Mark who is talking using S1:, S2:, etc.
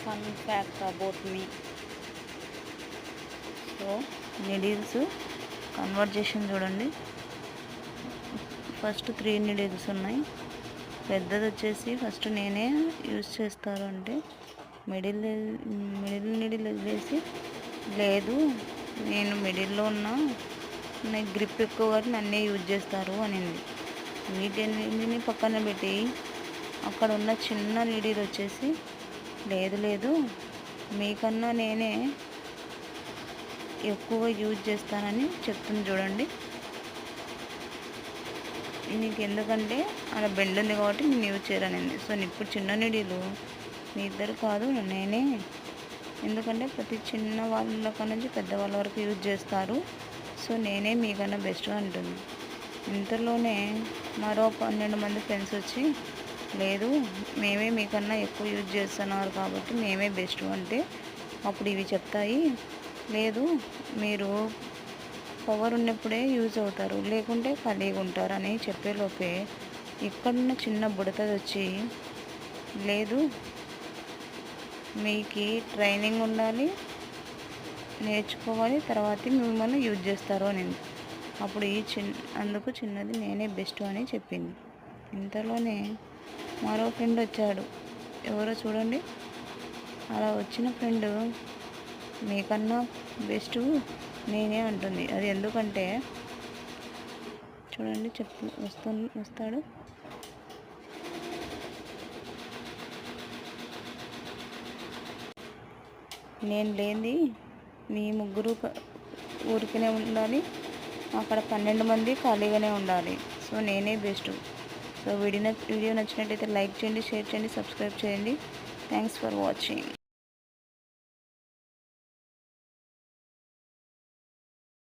S1: Fun fact about me. So needles conversation చూడండి. First 3 needles ఉన్నాయి. పెద్దది వచ్చేసి ఫస్ట్ నేనే యూజ్ చేస్తారు అంటే మిడిల్ నీడిల్ వదిలేసి, లేదు నేను మిడిల్లో ఉన్నా, నాకు గ్రిప్ ఎక్కువ కాబట్టి నన్నే యూజ్ చేస్తారు అనింది. వీటిని పక్కన పెట్టి అక్కడ ఉన్న చిన్న నీడిల్ వచ్చేసి, లేదు లేదు మీకన్నా నేనే ఎక్కువ యూజ్ చేస్తానని చెప్తుంది చూడండి. నీకు ఎందుకంటే అలా బెండ్ ఉంది కాబట్టి నేను యూజ్ చేయరనింది. సో ఇప్పుడు చిన్న నీడిలు మీ ఇద్దరు కాదు నేనే, ఎందుకంటే ప్రతి చిన్న వాళ్ళ నుంచి పెద్దవాళ్ళ వరకు యూజ్ చేస్తారు. సో నేనే మీకన్నా బెస్ట్ అంటుంది. ఇంతలోనే మరో 12 మంది ఫ్రెండ్స్ వచ్చి, లేదు మేమే మీకన్నా ఎక్కువ యూజ్ చేస్తున్నారు కాబట్టి మేమే బెస్ట్ అంటే అప్పుడు ఇవి చెప్తాయి, లేదు మీరు పవర్ ఉన్నప్పుడే యూజ్ అవుతారు, లేకుంటే ఖాళీగా ఉంటారు అని చెప్పేలోపే ఇక్కడున్న చిన్న బుడతది వచ్చి, లేదు మీకు ట్రైనింగ్ ఉండాలి, నేర్చుకోవాలి, తర్వాత మిమ్మల్ని యూజ్ చేస్తారు అని. అప్పుడు అందుకు చిన్నది నేనే బెస్ట్ అని చెప్పింది. ఇంతలోనే మరో ఫ్రెండ్ వచ్చాడు, ఎవరో చూడండి. అలా వచ్చిన ఫ్రెండ్ మీకన్నా బెస్ట్ నేనే అంటుంది. అది ఎందుకంటే చూడండి వస్తాడు. నేను లేనిది మీ ముగ్గురు ఊరికనే ఉండాలి, అక్కడ 12 మంది ఖాళీగానే ఉండాలి. సో నేనే బెస్ట్. సో వీడియో నచ్చినట్టయితే లైక్ చేయండి, షేర్ చేయండి, సబ్స్క్రైబ్ చేయండి. Thanks for watching.